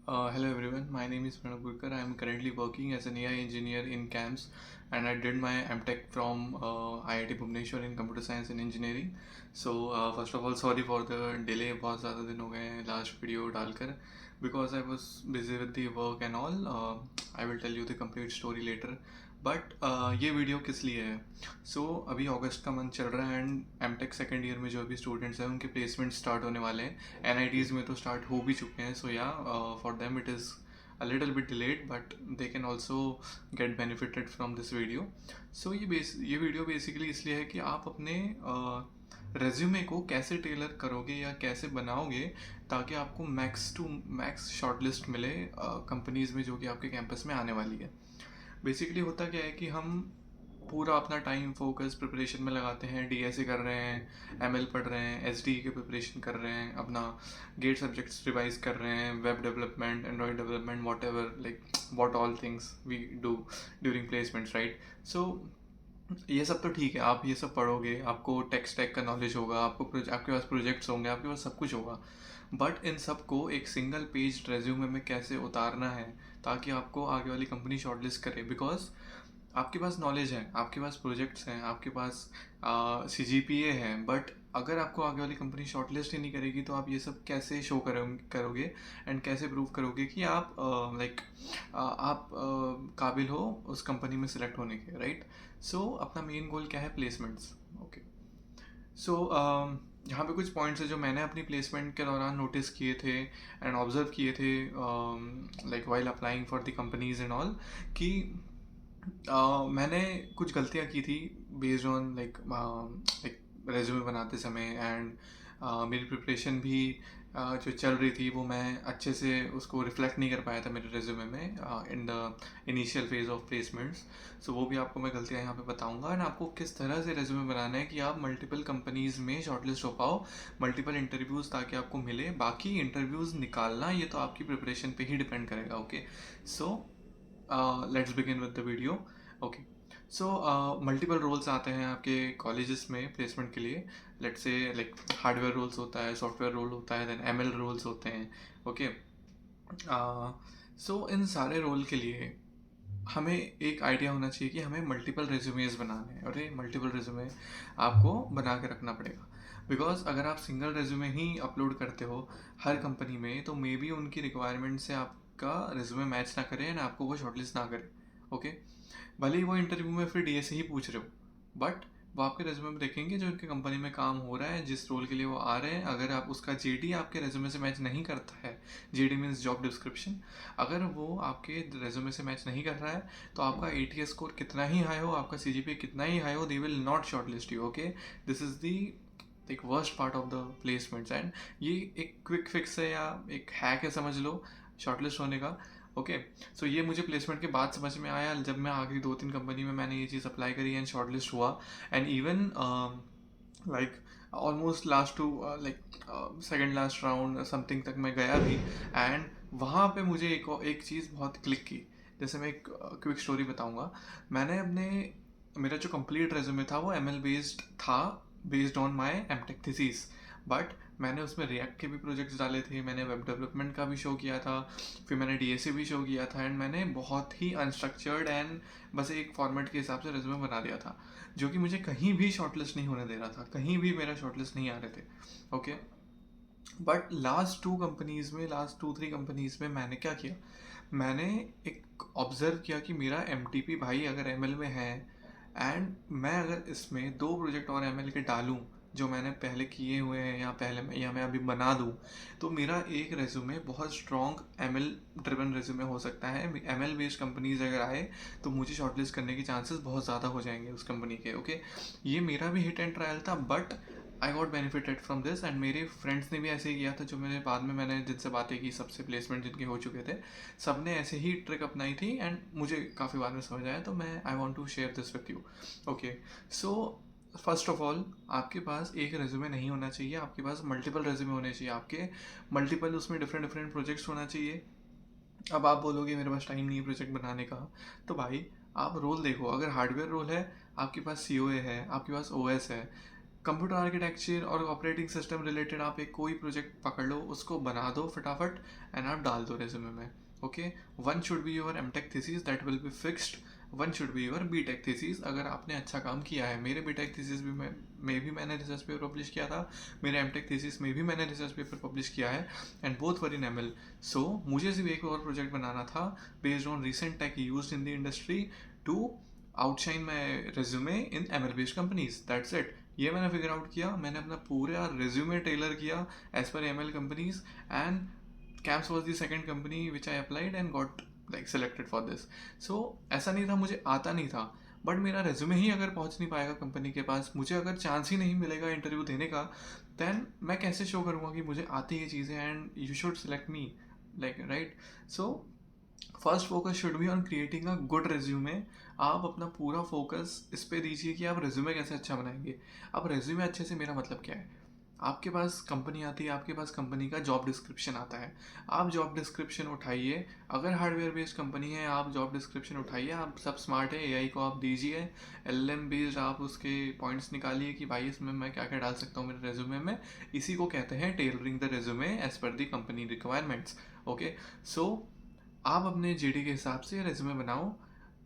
Hello everyone, my name is Pranav Gurkar. I am currently working as an AI engineer in CAMS and I did my MTech from IIT Bhubaneswar in Computer Science and Engineering. So first of all, sorry for the delay. बहुत ज़्यादा दिन हो गए हैं last video डालकर because I was busy with the work and all. I will tell you the complete story later. But ये video किस लिए है? अभी अगस्त का मंथ चल रहा है एंड एमटेक सेकेंड ईयर में जो भी स्टूडेंट्स हैं उनके प्लेसमेंट स्टार्ट होने वाले हैं. एनआईटीज़ में तो स्टार्ट हो भी चुके हैं. For them it is a little bit delayed but they can also get benefited from this video. ये वीडियो बेसिकली इसलिए है कि आप अपने रेज्यूमे को कैसे टेलर करोगे या कैसे बनाओगे ताकि आपको मैक्स टू मैक्स शॉर्टलिस्ट मिले कंपनीज़ में जो कि आपके कैंपस में आने वाली है. बेसिकली होता क्या है कि हम पूरा अपना टाइम फोकस प्रिपरेशन में लगाते हैं. डीएसए कर रहे हैं, एमएल पढ़ रहे हैं, एसडी के प्रिपरेशन कर रहे हैं, अपना गेट सब्जेक्ट्स रिवाइज कर रहे हैं, web development, Android development, whatever like what all things we do during placements, right. So ये सब तो ठीक है, आप ये सब पढ़ोगे, आपको टेक स्टैक का नॉलेज होगा, आपके पास प्रोजेक्ट्स होंगे, आपके पास सब कुछ होगा. बट इन सब को एक सिंगल पेज रेज्यूमे में कैसे उतारना है ताकि आपको आगे वाली कंपनी शॉर्टलिस्ट करे. बिकॉज आपके पास नॉलेज है, आपके पास प्रोजेक्ट्स हैं, आपके पास CGPA है, बट अगर आपको आगे वाली कंपनी शॉर्टलिस्ट ही नहीं करेगी तो आप ये सब कैसे शो करोगे एंड कैसे प्रूव करोगे कि आप आप काबिल हो उस कंपनी में सिलेक्ट होने के, राइट. अपना मेन गोल क्या है? प्लेसमेंट्स. ओके. सो यहाँ पे कुछ पॉइंट्स है जो मैंने अपनी प्लेसमेंट के दौरान नोटिस किए थे एंड ऑब्जर्व किए थे like while applying for the companies and all कि मैंने कुछ गलतियाँ की थी बेस्ड ऑन लाइक रेज्यूमे बनाते समय एंड मेरी प्रिपरेशन भी जो चल रही थी वो मैं अच्छे से उसको रिफ्लेक्ट नहीं कर पाया था मेरे रेज्यूमे में in the initial phase of placements. वो भी आपको मैं गलतियाँ यहाँ पे बताऊँगा एंड आपको किस तरह से रेज्यूमे बनाना है कि आप मल्टीपल कंपनीज़ में शॉर्टलिस्ट हो पाओ, मल्टीपल इंटरव्यूज़ ताकि आपको मिले. बाकी इंटरव्यूज़ निकालना ये तो आपकी प्रिपरेशन पे ही डिपेंड करेगा. Okay. Let's begin with the video. Okay. Multiple roles आते हैं आपके कॉलेजेस में प्लेसमेंट के लिए. Let's say like hardware roles होता है, सॉफ्टवेयर रोल होता है, देन ML रोल्स होते हैं. ओके. इन सारे रोल के लिए हमें एक आइडिया होना चाहिए कि हमें मल्टीपल रेज्यूमेज बनाने हैं और ये मल्टीपल रेज्यूमे आपको बना के रखना पड़ेगा. बिकॉज अगर आप सिंगल रेज्यूमे ही अपलोड करते हो हर कंपनी में तो मे बी उनकी रिक्वायरमेंट से आपका रेज्यूमे मैच ना करे एंड आपको वो शॉर्टलिस्ट ना करे. ओके. भले ही वो इंटरव्यू में फिर डीएसए ही पूछ रहे हो बट वो आपके रेज्यूमे में देखेंगे जो उनके कंपनी में काम हो रहा है, जिस रोल के लिए वो आ रहे हैं. अगर आप उसका जेडी आपके रेज्यूमे से मैच नहीं करता है, जेडी मीन्स जॉब डिस्क्रिप्शन, अगर वो आपके रेज्यूमे से मैच नहीं कर रहा है तो आपका ATS स्कोर कितना ही हाई हो, आपका CGPA कितना ही हाई हो, they will not shortlist you. Okay. This is the एक worst part of the placements and ये एक क्विक फिक्स है या एक हैक है समझ लो शॉर्टलिस्ट होने का. ओके. ये मुझे प्लेसमेंट के बाद समझ में आया जब मैं आखिरी 2-3 कंपनी में मैंने ये चीज़ अप्लाई करी एंड शॉर्टलिस्ट हुआ and even like almost last two like second last round something तक मैं गया भी एंड वहाँ पे मुझे एक चीज़ बहुत क्लिक की. जैसे मैं एक क्विक स्टोरी बताऊँगा. मैंने मेरा जो कंप्लीट रेज्यूमे था वो ML बेस्ड था, based on my MTech thesis. But मैंने उसमें रिएक्ट के भी प्रोजेक्ट्स डाले थे, मैंने वेब डेवलपमेंट का भी शो किया था, फिर मैंने डीएसए भी शो किया था एंड मैंने बहुत ही अनस्ट्रक्चर्ड एंड बस एक फॉर्मेट के हिसाब से रेज्यूमे बना दिया था जो कि मुझे कहीं भी शॉर्टलिस्ट नहीं होने दे रहा था, कहीं भी मेरा शॉर्टलिस्ट नहीं आ रहे थे. ओके. बट लास्ट 2-3 कंपनीज में मैंने क्या किया, मैंने एक ऑब्जर्व किया कि मेरा MTP भाई अगर ML में है एंड मैं अगर इसमें 2 प्रोजेक्ट और ML के डालूं जो मैंने पहले किए हुए हैं या मैं अभी बना दूं तो मेरा एक रेज्यूमे बहुत स्ट्रॉन्ग ML ड्रिवन रेज्यूमे हो सकता है. ML बेस्ड कंपनीज अगर आए तो मुझे शॉर्टलिस्ट करने के चांसेस बहुत ज़्यादा हो जाएंगे उस कंपनी के. ओके. ये मेरा भी हिट एंड ट्रायल था but I got benefited from this and मेरे फ्रेंड्स ने भी ऐसे ही किया था जो मैंने जिनसे बातें की, सबसे प्लेसमेंट जिनके हो चुके थे, सब ने ऐसे ही ट्रिक अपनाई थी एंड मुझे काफ़ी बाद में समझ आया तो मैं I want to share this with you. Okay. First of all आपके पास एक रेज्यूमे नहीं होना चाहिए, आपके पास मल्टीपल रेज्यूमे होने चाहिए, आपके मल्टीपल उसमें डिफरेंट प्रोजेक्ट्स होना चाहिए. अब आप बोलोगे मेरे पास टाइम नहीं है प्रोजेक्ट बनाने का, तो भाई आप रोल देखो. अगर हार्डवेयर रोल है आपके पास COA है, आपके पास OS है, कंप्यूटर आर्किटेक्चर और ऑपरेटिंग सिस्टम रिलेटेड आप एक कोई प्रोजेक्ट पकड़ लो, उसको बना दो फटाफट एंड आप डाल दो रेज्यूमे में. Okay, one should be your MTech thesis that will be fixed, one should be your BTech thesis. अगर आपने अच्छा काम किया है, मेरे बीटेक थीसिस में भी मैंने रिसर्च पेपर पब्लिश किया था, मेरे एमटेक थीसिस में भी मैंने रिसर्च पेपर पब्लिश किया है and both were in ML. So मुझे सिर्फ एक और प्रोजेक्ट बनाना था based on recent tech used in the industry to outshine my resume in ML based companies. That's it. ये मैंने फिगर आउट किया, मैंने अपना पूरा रेज्यूमे टेलर किया as per ML companies and CAMS was the second company which I applied and got like selected for this. So ऐसा नहीं था मुझे आता नहीं था, बट मेरा रेज्यूमे ही अगर पहुंच नहीं पाएगा कंपनी के पास, मुझे अगर चांस ही नहीं मिलेगा इंटरव्यू देने का, देन मैं कैसे शो करूँगा कि मुझे आती ये चीज़ें and you should select me, like right. So first focus should be on creating a good resume. आप अपना पूरा फोकस इस पे दीजिए कि आप रेज्यूमे कैसे अच्छा बनाएंगे. अब रेज्यूमे अच्छे से मेरा मतलब क्या है, आपके पास कंपनी आती है, आपके पास कंपनी का जॉब डिस्क्रिप्शन आता है, आप जॉब डिस्क्रिप्शन उठाइए. अगर हार्डवेयर बेस्ड कंपनी है, आप जॉब डिस्क्रिप्शन उठाइए, आप सब स्मार्ट है, एआई को आप दीजिए, एलएम बेस्ड आप उसके पॉइंट्स निकालिए कि भाई इसमें मैं क्या क्या डाल सकता हूँ मेरे रेज्यूमे में. इसी को कहते हैं tailoring the resume as per the company requirements. Okay, so आप अपने जेडी के हिसाब से रेज्यूमे बनाओ.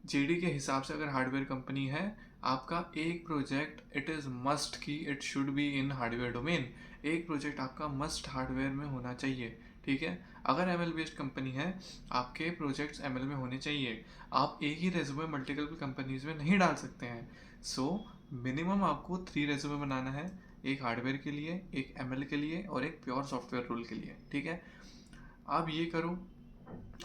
जेडी के हिसाब से अगर हार्डवेयर कंपनी है, आपका एक प्रोजेक्ट इट इज़ मस्ट कि it should be in hardware domain. एक प्रोजेक्ट आपका मस्ट हार्डवेयर में होना चाहिए. ठीक है, अगर एमएल बेस्ड कंपनी है, आपके प्रोजेक्ट्स एमएल में होने चाहिए. आप एक ही रेज्यूमे मल्टीपल कंपनीज में नहीं डाल सकते हैं. सो मिनिमम आपको 3 रेज्यूमे बनाना है, एक हार्डवेयर के लिए, एक एमएल के लिए और एक प्योर सॉफ्टवेयर रोल के लिए. ठीक है, आप ये करो,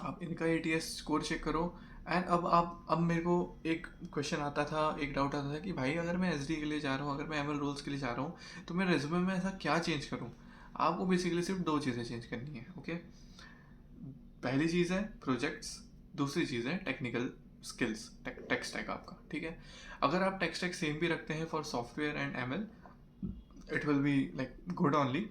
आप इनका एटीएस स्कोर चेक करो. एंड अब मेरे को एक क्वेश्चन आता था, एक डाउट आता था कि भाई अगर मैं एसडी के लिए जा रहा हूँ, अगर मैं एमएल रोल्स के लिए जा रहा हूँ, तो मैं रेज्यूमे में ऐसा क्या चेंज करूँ. आपको बेसिकली सिर्फ 2 चीज़ें चेंज करनी है. ओके, पहली चीज़ है प्रोजेक्ट्स, दूसरी चीज़ है टेक्निकल स्किल्स, टेक स्टैक आपका. ठीक है, अगर आप टेक स्टैक सेम भी रखते हैं for software and ML, it will be like good only.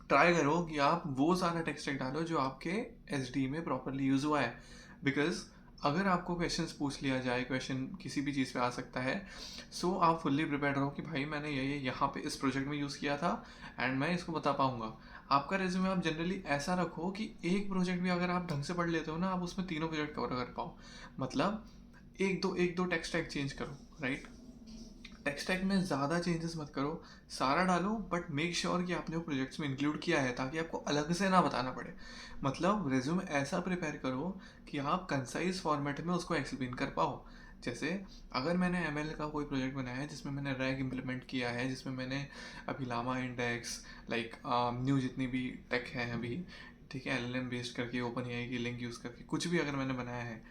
Try करो कि आप वो सारा टेक स्टैक डालो जो आपके एसडी में प्रॉपरली यूज़ हुआ है. बिकॉज अगर आपको क्वेश्चंस पूछ लिया जाए, क्वेश्चन किसी भी चीज़ पे आ सकता है, सो आप फुल्ली प्रिपेयर्ड रहो कि भाई मैंने ये यहाँ पे इस प्रोजेक्ट में यूज़ किया था एंड मैं इसको बता पाऊंगा. आपका रेज्यूमे आप जनरली ऐसा रखो कि एक प्रोजेक्ट भी अगर आप ढंग से पढ़ लेते हो ना, आप उसमें तीनों प्रोजेक्ट कवर कर पाओ. मतलब एक दो टेक स्टैक चेंज करो, राइट. टेक स्टैक में ज़्यादा चेंजेस मत करो, सारा डालो, बट मेक श्योर कि आपने वो प्रोजेक्ट्स में इंक्लूड किया है ताकि आपको अलग से ना बताना पड़े. मतलब रेज्यूमे ऐसा प्रिपेयर करो कि आप कंसाइज फॉर्मेट में उसको एक्सप्लेन कर पाओ. जैसे अगर मैंने एमएल का कोई प्रोजेक्ट बनाया है जिसमें मैंने रैग इम्प्लीमेंट किया है, जिसमें मैंने अभी लामा इंडेक्स, लाइक न्यू जितनी भी टेक है अभी, ठीक है, एलएलएम बेस्ड करके, ओपन एआई की लिंक यूज़ करके कुछ भी अगर मैंने बनाया है,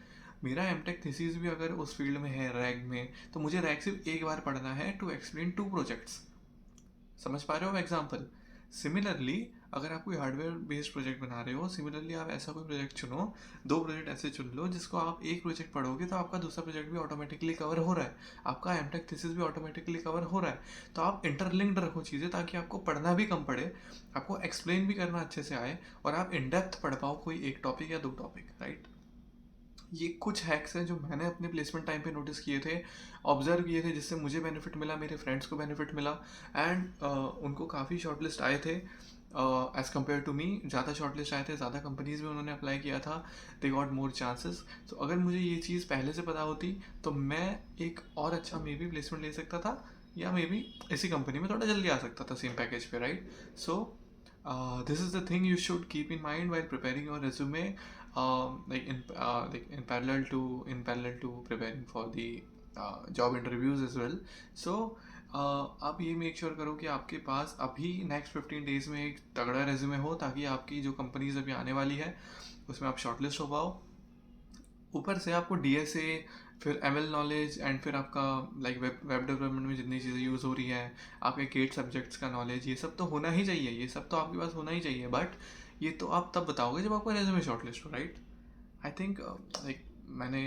मेरा एमटेक थीसिस भी अगर उस फील्ड में है रैग में, तो मुझे रैग सिर्फ एक बार पढ़ना है टू एक्सप्लेन 2 प्रोजेक्ट्स. समझ पा रहे हो एग्जाम्पल. सिमिलरली अगर आप कोई हार्डवेयर बेस्ड प्रोजेक्ट बना रहे हो, सिमिलरली आप ऐसा कोई प्रोजेक्ट चुनो, 2 प्रोजेक्ट ऐसे चुन लो जिसको आप एक प्रोजेक्ट पढ़ोगे तो आपका दूसरा प्रोजेक्ट भी ऑटोमेटिकली कवर हो रहा है, आपका एमटेक थीसिस भी ऑटोमेटिकली कवर हो रहा है. तो आप इंटरलिंक्ड रखो चीज़ें ताकि आपको पढ़ना भी कम पड़े, आपको एक्सप्लेन भी करना अच्छे से आए और आप इन डेप्थ पढ़ पाओ कोई एक टॉपिक या 2 टॉपिक, राइट. ये कुछ हैक्स हैं जो मैंने अपने प्लेसमेंट टाइम पे नोटिस किए थे, ऑब्जर्व किए थे, जिससे मुझे बेनिफिट मिला, मेरे फ्रेंड्स को बेनिफिट मिला एंड उनको काफ़ी शॉर्टलिस्ट आए थे एज़ कम्पेयर टू मी. ज़्यादा शॉर्टलिस्ट आए थे, ज़्यादा कंपनीज में उन्होंने अप्लाई किया था, दे गॉट मोर चांसेस. तो अगर मुझे ये चीज़ पहले से पता होती तो मैं एक और अच्छा मे बी प्लेसमेंट ले सकता था, या मे बी इसी कंपनी में थोड़ा जल्दी आ सकता था सेम पैकेज पे, right. So this is the thing you should keep in mind while preparing your resume, in parallel to preparing for the job interviews as well. So आप ये make sure करो कि आपके पास अभी नेक्स्ट 15 डेज में एक तगड़ा रेज्यूमे हो ताकि आपकी जो कंपनीज अभी आने वाली है उसमें आप शॉर्टलिस्ट हो पाओ. ऊपर से आपको डीएसए, फिर एमएल नॉलेज एंड फिर आपका लाइक वेब डेवलपमेंट में जितनी चीज़ें यूज़ हो रही हैं, आपके गेट सब्जेक्ट्स का नॉलेज, ये सब तो होना ही चाहिए, ये सब तो आपके पास होना ही चाहिए. बट ये तो आप तब बताओगे जब आपका रेज्यूमे शॉर्टलिस्ट हो, राइट. आई थिंक लाइक मैंने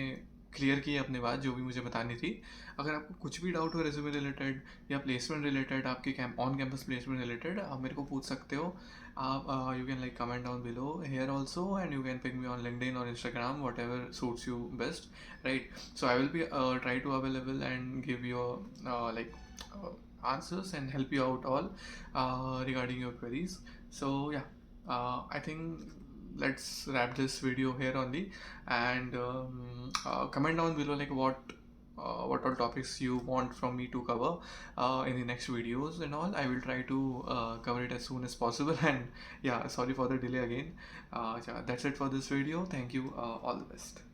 क्लियर की अपनी बात जो भी मुझे बतानी थी. अगर आपको कुछ भी डाउट हो रेज्यूमे रिलेटेड या प्लेसमेंट रिलेटेड, आपके ऑन कैंपस प्लेसमेंट रिलेटेड, आप मेरे को पूछ सकते हो. आप you can like comment down below here also and you can pick me on LinkedIn और Instagram, whatever suits you best, right. So I will be try to available and give you like answers and help you out all regarding your queries. So yeah, I think let's wrap this video here only, and comment down below like what all topics you want from me to cover in the next videos and all. I will try to cover it as soon as possible. And yeah, sorry for the delay again. Yeah, that's it for this video. Thank you. All the best.